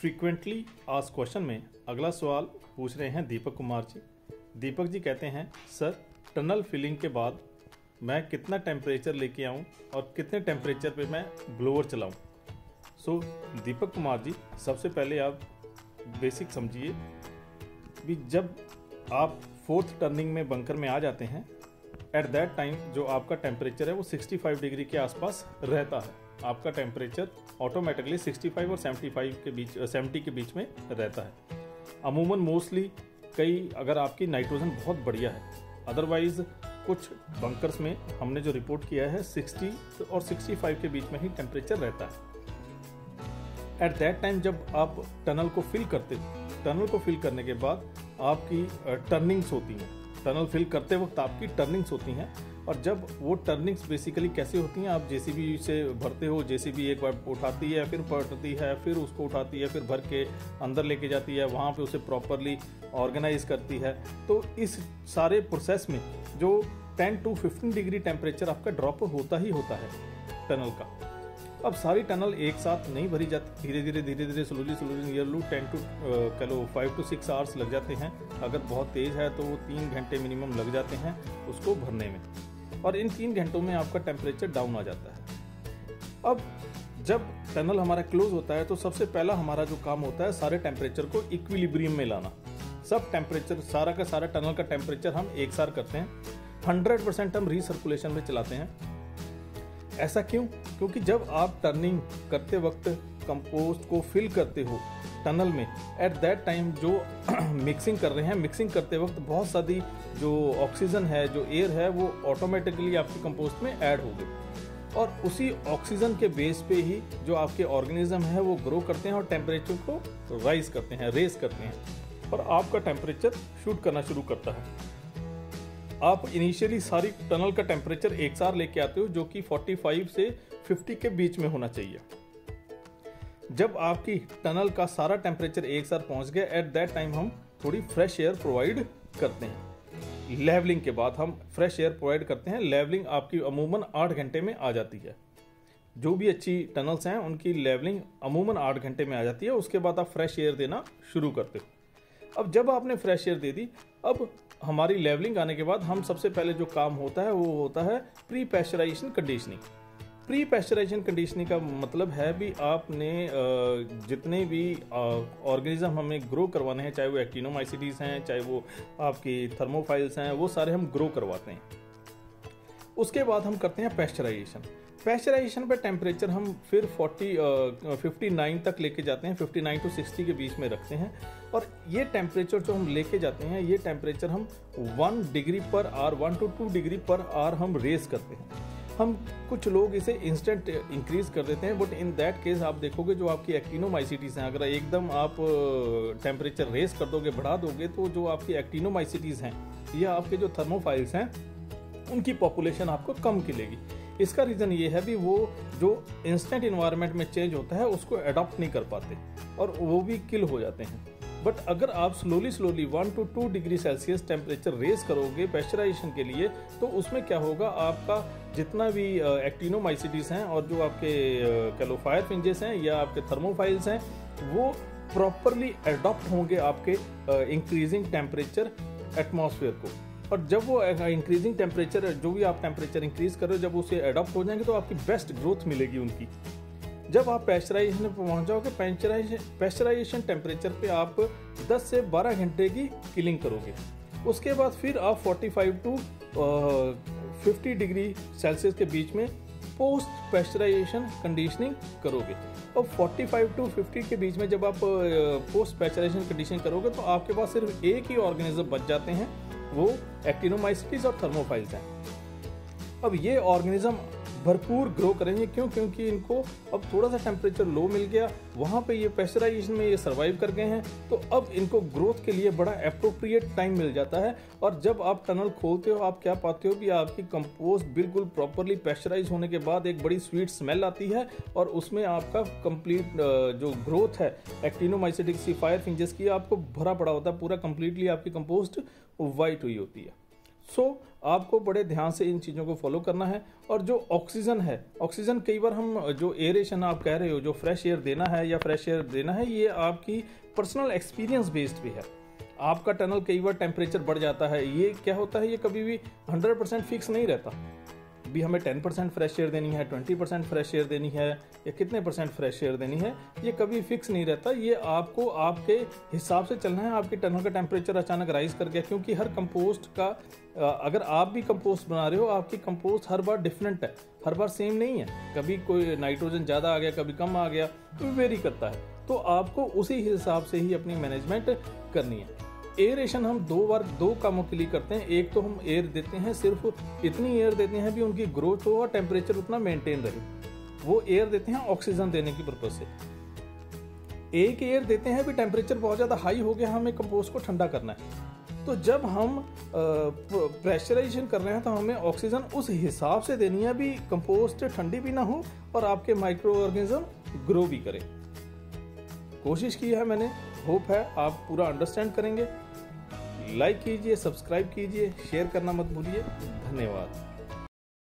Frequently asked question में अगला सवाल पूछ रहे हैं दीपक कुमार जी। दीपक जी कहते हैं, सर टनल फिलिंग के बाद मैं कितना टेम्परेचर लेके आऊं और कितने टेम्परेचर पे मैं ब्लोअर चलाऊं। सो दीपक कुमार जी, सबसे पहले आप बेसिक समझिए भी जब आप फोर्थ टर्निंग में बंकर में आ जाते हैं, एट दैट टाइम जो आपका टेम्परेचर है वो 65 डिग्री के आसपास रहता है। आपका टेम्परेचर ऑटोमेटिकली 65 और 70 के बीच में रहता है। अमूमन मोस्टली अगर आपकी नाइट्रोजन बहुत बढ़िया है, अदरवाइज कुछ बंकर्स में हमने जो रिपोर्ट किया है 60 और 65 के बीच में ही टेम्परेचर रहता है। एट दैट टाइम जब आप टनल को फिल करने के बाद आपकी टर्निंग्स होती हैं। टनल फिल करते वक्त आपकी टर्निंग्स होती हैं, और जब वो टर्निंग्स बेसिकली कैसे होती हैं, आप जेसीबी से भरते हो, जेसीबी एक बार उठाती है, फिर पलटती है, फिर उसको उठाती है, फिर भर के अंदर लेके जाती है, वहाँ पे उसे प्रॉपरली ऑर्गेनाइज करती है। तो इस सारे प्रोसेस में जो 10 to 15 डिग्री टेम्परेचर आपका ड्रॉप होता ही होता है टनल का। अब सारी टनल एक साथ नहीं भरी जाती, धीरे धीरे स्लोली नियर लू 5 to 6 आवर्स लग जाते हैं। अगर बहुत तेज़ है तो 3 घंटे मिनिमम लग जाते हैं उसको भरने में, और इन 3 घंटों में आपका टेम्परेचर डाउन आ जाता है। अब जब टनल हमारा क्लोज होता है तो सबसे पहला हमारा जो काम होता है सारे टेम्परेचर को इक्विलिब्रियम में लाना। सब टेम्परेचर, सारा का सारा टनल का टेम्परेचर हम एक साथ करते हैं। 100% हम रीसर्कुलेशन में चलाते हैं। ऐसा क्यों? क्योंकि जब आप टर्निंग करते वक्त कंपोस्ट को फिल करते हो टनल में, एट दैट टाइम जो मिक्सिंग कर रहे हैं, मिक्सिंग करते वक्त बहुत सारी जो ऑक्सीजन है, जो एयर है, वो ऑटोमेटिकली आपके कंपोस्ट में ऐड हो गई, और उसी ऑक्सीजन के बेस पे ही जो आपके ऑर्गेनिज्म है वो ग्रो करते हैं और टेम्परेचर को रेज करते हैं, और आपका टेम्परेचर शूट करना शुरू करता है। आप इनिशियली सारी टनल का टेम्परेचर एक साथ लेके आते हो जो कि 45 से 50 के बीच में होना चाहिए। जब आपकी टनल का सारा टेम्परेचर एक साथ पहुंच गया, एट दैट टाइम हम थोड़ी फ्रेश एयर प्रोवाइड करते हैं। लेवलिंग के बाद हम फ्रेश एयर प्रोवाइड करते हैं। लेवलिंग आपकी अमूमन 8 घंटे में आ जाती है। जो भी अच्छी टनल्स हैं उनकी लेवलिंग अमूमन 8 घंटे में आ जाती है। उसके बाद आप फ्रेश एयर देना शुरू करते हो। अब जब आपने फ्रेश एयर दे दी, अब हमारी लेवलिंग आने के बाद हम सबसे पहले जो काम होता है वो होता है pre pasteurisation conditioning. Pre pasteurisation conditioning का मतलब है भी आपने जितने भी ऑर्गेनिज्म हमें ग्रो करवाने हैं, चाहे वो एक्टिनोमाइसीटीज हैं, चाहे वो आपकी थर्मोफाइल्स हैं, वो सारे हम ग्रो करवाते हैं। उसके बाद हम करते हैं पैस्चराइजेशन। पैस्चराइजेशन पे टेम्परेचर हम फिर 59 तक लेके जाते हैं, 59 to 60 के बीच में रखते हैं, और ये टेम्परेचर जो हम लेके जाते हैं, ये टेम्परेचर हम 1 degree per hour, 1 to 2 degree per hour हम रेज करते हैं। हम कुछ लोग इसे इंस्टेंट इंक्रीज कर देते हैं, बट इन दैट केस आप देखोगे जो आपकी एक्टिनोमाइसीटीज हैं, अगर एकदम आप टेम्परेचर रेज कर दोगे, बढ़ा दोगे, तो जो आपकी एक्टिनोमाइसीटीज हैं या आपके जो थर्मोफाइल्स हैं उनकी पॉपुलेशन आपको कम मिलेगी। इसका रीज़न ये है भी वो जो इंस्टेंट इन्वायरमेंट में चेंज होता है उसको अडॉप्ट नहीं कर पाते और वो भी किल हो जाते हैं। बट अगर आप slowly 1 to 2 degree Celsius temperature raise करोगे पैस्चराइजेशन के लिए, तो उसमें क्या होगा, आपका जितना भी एक्टिनोमाइसीटीज हैं और जो आपके कैलोफायर फिंजेस हैं या आपके थर्मोफाइल्स हैं, वो प्रॉपरली अडॉप्ट होंगे आपके इंक्रीजिंग टेम्परेचर एटमॉस्फेयर को। और जब वो इंक्रीजिंग टेम्परेचर, जो भी आप टेम्परेचर इंक्रीज कर रहे हो, जब उसे अडॉप्ट हो जाएंगे तो आपकी बेस्ट ग्रोथ मिलेगी उनकी। जब आप पैस्चराइजेशन पे पहुंच जाओगे, पैस्चराइजेशन टेम्परेचर पे आप 10 से 12 घंटे की किलिंग करोगे। उसके बाद फिर आप 45 to 50 डिग्री सेल्सियस के बीच में पोस्ट पैस्चराइजेशन कंडीशनिंग करोगे। और 45 to 50 के बीच में जब आप पोस्ट पैस्चराइजेशन कंडीशनिंग करोगे तो आपके पास सिर्फ एक ही ऑर्गेनिज्म बच जाते हैं, वो एक्टिनोमाइसीटीज और थर्मोफाइल्स हैं। अब ये ऑर्गेनिज्म भरपूर ग्रो करेंगे, क्यों? क्योंकि इनको अब थोड़ा सा टेम्परेचर लो मिल गया, वहाँ पे ये पैस्चराइजेशन में ये सर्वाइव कर गए हैं, तो अब इनको ग्रोथ के लिए बड़ा अप्रोप्रिएट टाइम मिल जाता है। और जब आप टनल खोलते हो, आप क्या पाते हो कि आपकी कंपोस्ट बिल्कुल प्रॉपरली पैस्चराइज होने के बाद एक बड़ी स्वीट स्मेल आती है, और उसमें आपका कंप्लीट जो ग्रोथ है एक्टिनोमाइसीटिक फायर फिंजेस की, आपको भरा पड़ा होता है पूरा, कंप्लीटली आपकी कंपोस्ट वाइट हुई होती है। सो आपको बड़े ध्यान से इन चीज़ों को फॉलो करना है। और जो ऑक्सीजन है, ऑक्सीजन कई बार हम जो एयरेशन आप कह रहे हो, जो फ्रेश एयर देना है या फ्रेश एयर देना है, ये आपकी पर्सनल एक्सपीरियंस बेस्ड भी है। आपका टनल कई बार टेम्परेचर बढ़ जाता है, ये क्या होता है, ये कभी भी 100% फिक्स नहीं रहता। भी हमें 10% फ्रेश एयर देनी है, 20% फ्रेश एयर देनी है या कितने % फ्रेश एयर देनी है, ये कभी फिक्स नहीं रहता। ये आपको आपके हिसाब से चलना है। आपके टनल का टेम्परेचर अचानक राइज कर गया, क्योंकि हर कंपोस्ट का अगर आप भी कंपोस्ट बना रहे हो, आपकी कंपोस्ट हर बार डिफरेंट है, हर बार सेम नहीं है। कभी कोई नाइट्रोजन ज़्यादा आ गया, कभी कम आ गया, तो वेरी करता है। तो आपको उसी हिसाब से ही अपनी मैनेजमेंट करनी है। एयरेशन हम दो कामों के लिए करते हैं। एक तो हम एयर देते हैं, सिर्फ इतनी एयर देते हैं भी उनकी ग्रोथ हो और टेम्परेचर उतना मेंटेन रहे, वो एयर देते हैं ऑक्सीजन देने की पर्पज से। एक एयर देते हैं भी टेम्परेचर बहुत ज़्यादा हाई हो गया, हमें कंपोस्ट को ठंडा करना है। तो जब हम प्रेशराइजेशन कर रहे हैं तो हमें ऑक्सीजन उस हिसाब से देनी है भी कंपोस्ट ठंडी भी ना हो और आपके माइक्रो ऑर्गेनिज्म ग्रो भी करें। कोशिश की है मैंने, होप है आप पूरा अंडरस्टैंड करेंगे। लाइक कीजिए, सब्सक्राइब कीजिए, शेयर करना मत भूलिए। धन्यवाद।